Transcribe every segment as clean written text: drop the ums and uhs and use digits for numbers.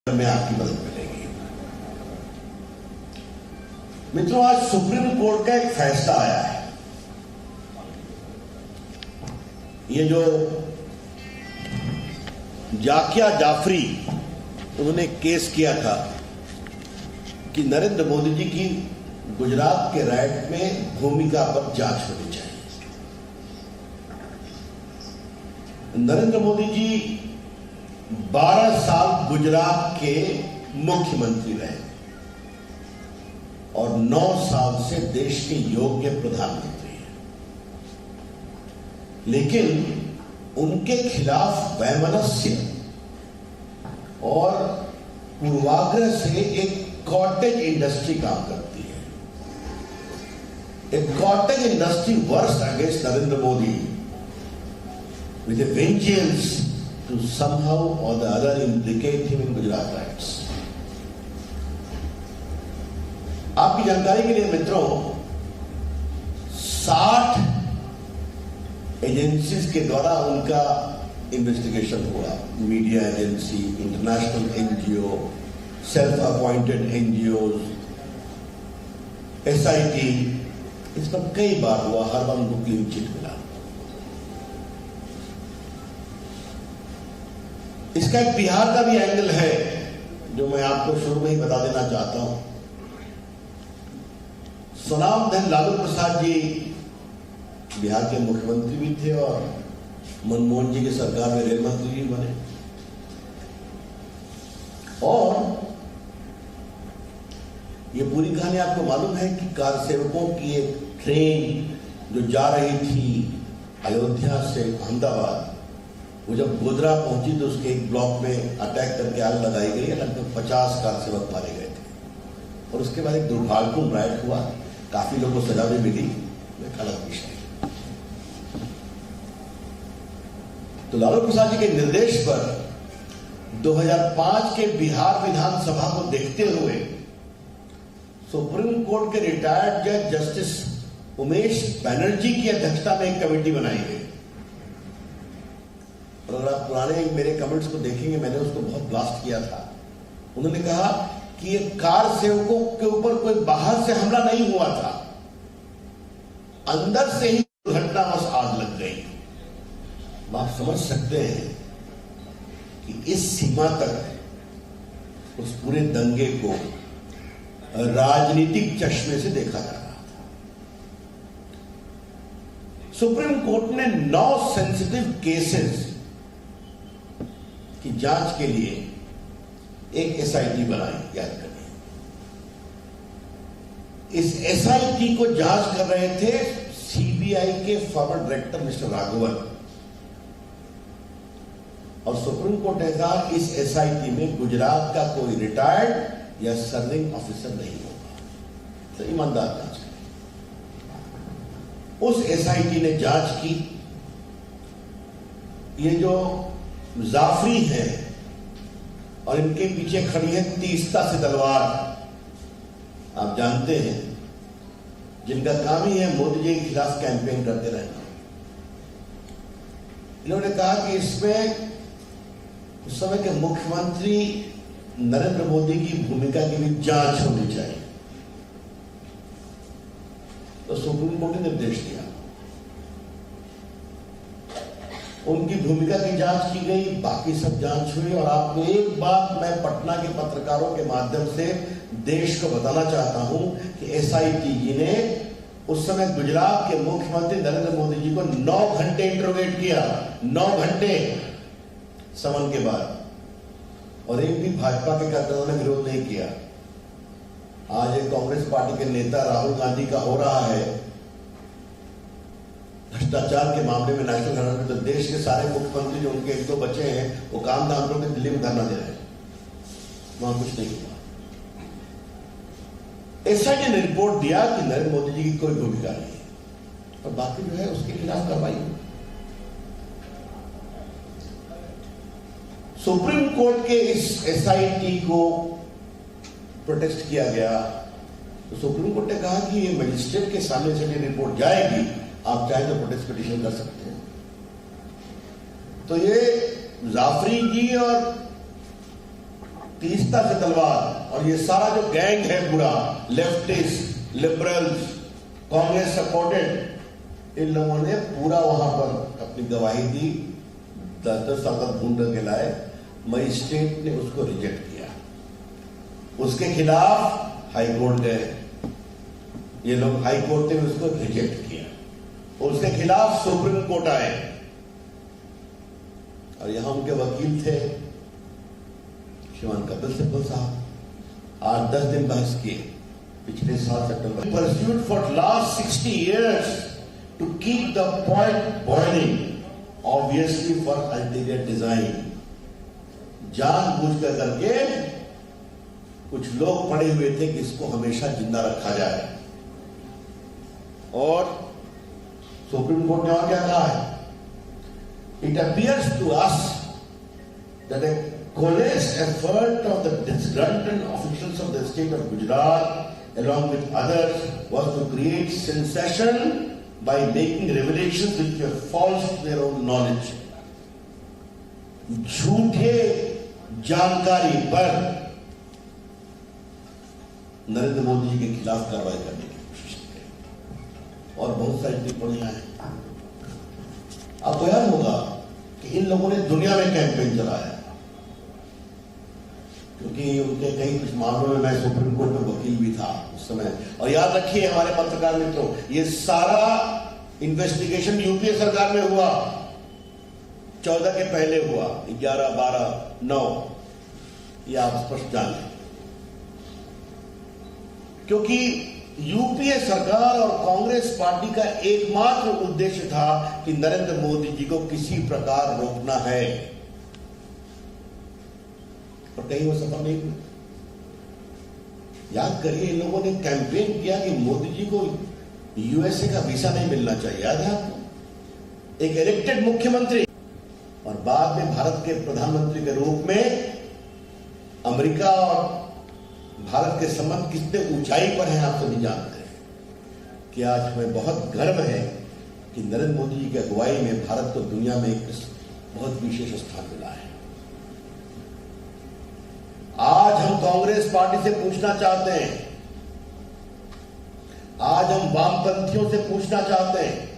में आपकी मदद मिलेगी। मित्रों, आज सुप्रीम कोर्ट का एक फैसला आया है। ये जो जाकिया जाफरी उन्होंने केस किया था कि नरेंद्र मोदी जी की गुजरात के राइट में भूमिका पर जांच होनी चाहिए। नरेंद्र मोदी जी 12 साल गुजरात के मुख्यमंत्री रहे और 9 साल से देश के योग्य प्रधानमंत्री हैं, लेकिन उनके खिलाफ वैमनस्य और पूर्वाग्रह से एक कॉटेज इंडस्ट्री काम करती है। एक cottage industry works against Narendra Modi with a vengeance to somehow or the other implicate him in Gujarat riots. आपकी जानकारी के लिए मित्रों, 60 एजेंसीज के द्वारा उनका इन्वेस्टिगेशन हुआ। Media agency, international NGO, self appointed NGO, SIT, इस पर कई बार हुआ, हर बार उनको क्लीन चिट मिला। इसका एक बिहार का भी एंगल है जो मैं आपको शुरू में ही बता देना चाहता हूं। स्वनामधन लालू प्रसाद जी बिहार के मुख्यमंत्री भी थे और मनमोहन जी की सरकार में रेल मंत्री भी बने। और ये पूरी कहानी आपको मालूम है कि कार सेवकों की एक ट्रेन जो जा रही थी अयोध्या से अहमदाबाद, वो जब गोधरा पहुंची तो उसके एक ब्लॉक में अटैक करके आग लगाई गई। लगभग 50 कार सेवक मारे गए थे और उसके बाद एक दुर्भाग्यपूर्ण राइट हुआ, काफी लोगों को सजा भी मिली, एक अलग विषय। तो लालू प्रसाद जी के निर्देश पर 2005 के बिहार विधानसभा को देखते हुए सुप्रीम कोर्ट के रिटायर्ड जज जस्टिस उमेश बनर्जी की अध्यक्षता में एक कमेटी बनाई गई। और अगर आप पुराने मेरे कमेंट्स को देखेंगे, मैंने उसको बहुत ब्लास्ट किया था। उन्होंने कहा कि ये कार सेवकों के ऊपर कोई बाहर से हमला नहीं हुआ था, अंदर से ही दुर्घटनावश आग लग गई। आप समझ सकते हैं कि इस सीमा तक उस पूरे दंगे को राजनीतिक चश्मे से देखा जा रहा था। सुप्रीम कोर्ट ने 9 सेंसिटिव केसेस की जांच के लिए एक एसआईटी बनाई। याद करिए, इस एसआईटी को जांच कर रहे थे सीबीआई के फॉर्मर डायरेक्टर मिस्टर राघवन। और सुप्रीम कोर्ट ने कहा इस एसआईटी में गुजरात का कोई रिटायर्ड या सर्विंग ऑफिसर नहीं होगा, तो ईमानदार जांच करें। उस एसआईटी ने जांच की। ये जो जाफरी है और इनके पीछे खड़ी है तीस्ता से तलवार, आप जानते हैं, जिनका काम ही है मोदी जी के खिलाफ कैंपेन करते रहना। इन्होंने कहा कि इसमें उस समय के मुख्यमंत्री नरेंद्र मोदी की भूमिका की भी जांच होनी चाहिए। तो सुप्रीम कोर्ट ने निर्देश दिया, उनकी भूमिका की जांच की गई, बाकी सब जांच हुई। और आपको एक बात मैं पटना के पत्रकारों के माध्यम से देश को बताना चाहता हूं कि एसआईटी जी ने उस समय गुजरात के मुख्यमंत्री नरेंद्र मोदी जी को 9 घंटे इंटरोगेट किया, 9 घंटे समन के बाद, और एक भी भाजपा के कार्यकर्ताओं ने विरोध नहीं किया। आज एक कांग्रेस पार्टी के नेता राहुल गांधी का हो रहा है भ्रष्टाचार के मामले में नेशनल हेराल्ड में, तो देश के सारे मुख्यमंत्री जो उनके 1-2 बचे हैं वो काम धाम करके दिल्ली में धरना दे रहे हैं, वहां कुछ नहीं हुआ। एसआईटी ने रिपोर्ट दिया कि नरेंद्र मोदी जी की कोई भूमिका नहीं है और बाकी जो है उसके खिलाफ कार्रवाई हुई। सुप्रीम कोर्ट के इस एसआईटी को प्रोटेस्ट किया गया तो सुप्रीम कोर्ट ने कहा कि ये मजिस्ट्रेट के सामने से रिपोर्ट जाएगी, आप चाहे तो प्रोटेस्ट पिटीशन कर सकते हैं। तो ये जाफरी जी और तीस्ता से तलवार और ये सारा जो गैंग है पूरा, लेफ्टिस्ट, लिबरल्स, कांग्रेस सपोर्टेड, इन लोगों ने पूरा वहां पर अपनी गवाही दी। 10-10 साल तक ढूंढ के लाए, मजिस्ट्रेट ने उसको रिजेक्ट किया। उसके खिलाफ हाई कोर्ट गए, ये लोग हाई कोर्ट ने उसको रिजेक्ट किया। उसके खिलाफ सुप्रीम कोर्ट आए और यहां उनके वकील थे श्रीमान कपिल सिब्बल साहब। 8-10 दिन बहस किए पिछले साल सितंबर। Pursued for last 60 years to keep the point boiling, obviously for ulterior design. जानबूझ कर करके कुछ लोग पड़े हुए थे कि इसको हमेशा जिंदा रखा जाए। और सुप्रीम कोर्ट ने और क्या कहा है? It appears to us that a coalesced effort of the disgruntled officials of the state of Gujarat, along with others, was to create sensation by making revelations which were false to their own knowledge. झूठे जानकारी पर नरेंद्र मोदी जी के खिलाफ कार्रवाई करने की कोशिश की और बहुत सारी टिप्पणियां हैं। आपको याद होगा कि इन लोगों ने दुनिया में कैंपेन चलाया, क्योंकि उनके कई कुछ मामलों में मैं सुप्रीम कोर्ट में वकील भी था उस समय। और याद रखिए हमारे पत्रकार मित्रों, ये सारा इन्वेस्टिगेशन यूपीए सरकार में हुआ, 14 के पहले हुआ, 11, 12, 9, ये आप स्पष्ट जान लें। क्योंकि यूपीए सरकार और कांग्रेस पार्टी का एकमात्र उद्देश्य था कि नरेंद्र मोदी जी को किसी प्रकार रोकना है, और कहीं वो सफल नहीं हुए। याद करिए, इन लोगों ने कैंपेन किया कि मोदी जी को यूएसए का वीजा नहीं मिलना चाहिए। याद है आपको? एक इलेक्टेड मुख्यमंत्री और बाद में भारत के प्रधानमंत्री के रूप में अमेरिका और भारत के संबंध कितने ऊंचाई पर हैं आप सभी जानते हैं। कि आज हमें बहुत गर्व है कि नरेंद्र मोदी जी की अगुवाई में भारत को दुनिया में एक बहुत विशेष स्थान मिला है। आज हम कांग्रेस पार्टी से पूछना चाहते हैं, आज हम वामपंथियों से पूछना चाहते हैं,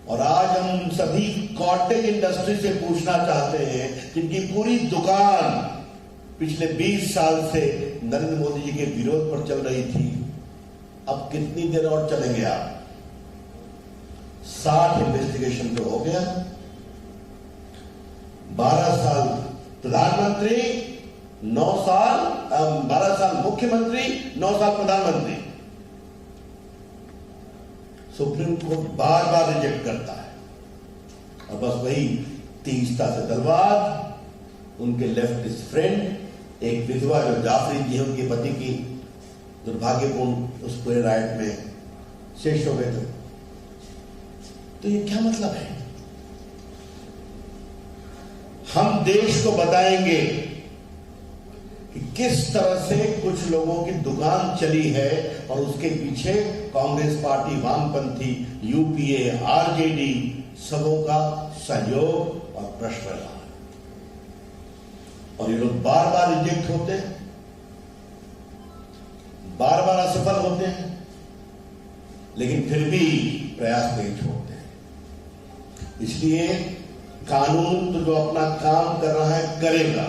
और आज हम सभी कॉटेज इंडस्ट्री से पूछना चाहते हैं जिनकी पूरी दुकान पिछले 20 साल से नरेंद्र मोदी जी के विरोध पर चल रही थी, अब कितनी देर और चलेंगे आप? 60 इन्वेस्टिगेशन तो हो गया, 12 साल प्रधानमंत्री, 9 साल 12 साल मुख्यमंत्री, 9 साल प्रधानमंत्री। सुप्रीम कोर्ट बार बार रिजेक्ट करता है, और बस वही तीस्ता से तलवार, उनके लेफ्टिस्ट फ्रेंड, एक विधवा जो जाफरी जी है, उनके पति की दुर्भाग्यपूर्ण उस पूरे राइट में शेष हो गए थे। तो ये क्या मतलब है? हम देश को बताएंगे कि किस तरह से कुछ लोगों की दुकान चली है और उसके पीछे कांग्रेस पार्टी, वामपंथी, यूपीए, आरजेडी सबों का सहयोग और प्रश्न रहा। और ये लोग बार बार रिजेक्ट होते हैं, बार बार असफल होते हैं, लेकिन फिर भी प्रयास नहीं छोड़ते हैं। इसलिए कानून तो जो अपना काम कर रहा है करेगा,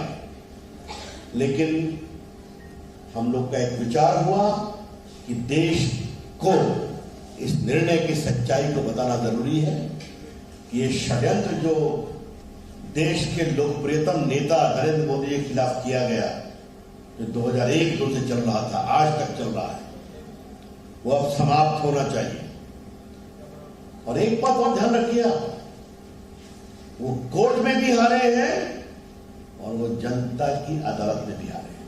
लेकिन हम लोग का एक विचार हुआ कि देश को इस निर्णय की सच्चाई को बताना जरूरी है कि ये षड्यंत्र जो देश के लोकप्रियतम नेता नरेंद्र मोदी के खिलाफ किया गया, जो 2001-2 से चल रहा था, आज तक चल रहा है, वो अब समाप्त होना चाहिए। और एक बात और ध्यान रखिए, वो कोर्ट में भी हारे हैं और वो जनता की अदालत में भी हारे हैं।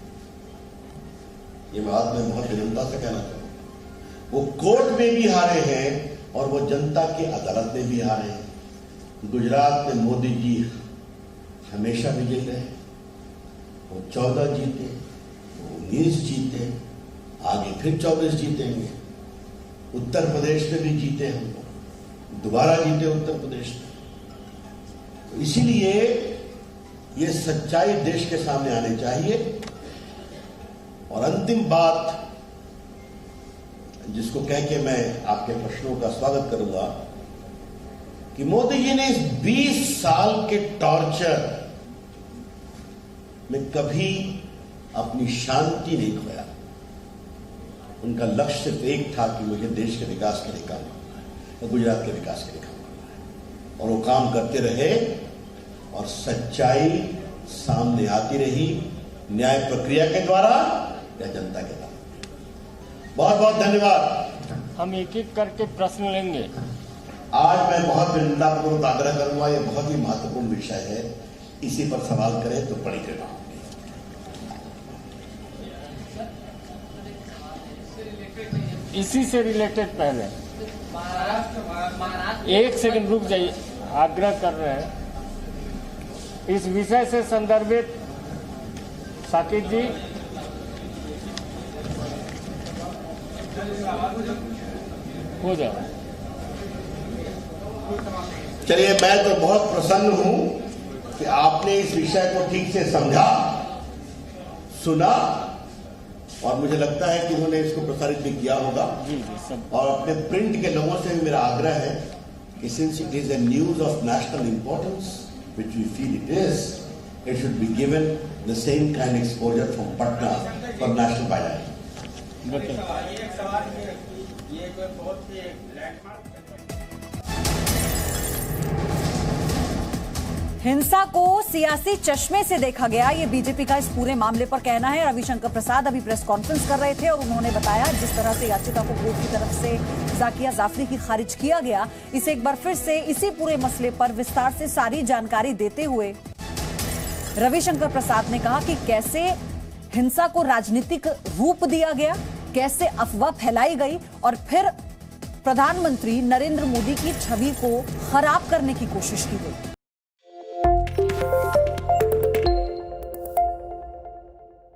ये बात मैं बहुत विनम्रता से कहना चाहूंगा। वो कोर्ट में भी हारे हैं और वो जनता की अदालत में भी हारे हैं। गुजरात में मोदी जी हमेशा विजयी रहे, वो 14 जीते, वो 19 जीते, आगे फिर 24 जीतेंगे। उत्तर प्रदेश में भी जीते हम लोग, दोबारा जीते उत्तर प्रदेश में। तो इसीलिए ये सच्चाई देश के सामने आनी चाहिए। और अंतिम बात जिसको कह के मैं आपके प्रश्नों का स्वागत करूंगा कि मोदी जी ने इस 20 साल के टॉर्चर में कभी अपनी शांति नहीं खोया। उनका लक्ष्य सिर्फ एक था कि मुझे देश के विकास के लिए काम करना है, गुजरात के विकास के लिए काम करना है, और वो काम करते रहे और सच्चाई सामने आती रही, न्याय प्रक्रिया के द्वारा या जनता के द्वारा। बहुत बहुत धन्यवाद। हम एक एक करके प्रश्न लेंगे। आज मैं बहुत विनम्रतापूर्वक आग्रह करूंगा, ये बहुत ही महत्वपूर्ण विषय है, इसी पर सवाल करें तो बड़ी कृपा होगी। इसी से रिलेटेड पहले एक सेकंड रुक जाइए, आग्रह कर रहे हैं। इस विषय से संदर्भित साकिब जी, हो जाए। चलिए, मैं तो बहुत प्रसन्न हूं कि आपने इस विषय को ठीक से समझा, सुना, और मुझे लगता है कि उन्होंने इसको प्रसारित भी किया होगा। और अपने प्रिंट के लोगों से भी मेरा आग्रह है कि since it is a news of national importance which we feel it is, it should be given the same kind of exposure from Patna for national byline. हिंसा को सियासी चश्मे से देखा गया, ये बीजेपी का इस पूरे मामले पर कहना है। रविशंकर प्रसाद अभी प्रेस कॉन्फ्रेंस कर रहे थे और उन्होंने बताया जिस तरह से याचिका को कोर्ट की तरफ से जाकिया जाफरी की खारिज किया गया, इसे एक बार फिर से इसी पूरे मसले पर विस्तार से सारी जानकारी देते हुए रविशंकर प्रसाद ने कहा कि कैसे हिंसा को राजनीतिक रूप दिया गया, कैसे अफवाह फैलाई गई और फिर प्रधानमंत्री नरेंद्र मोदी की छवि को खराब करने की कोशिश की गई।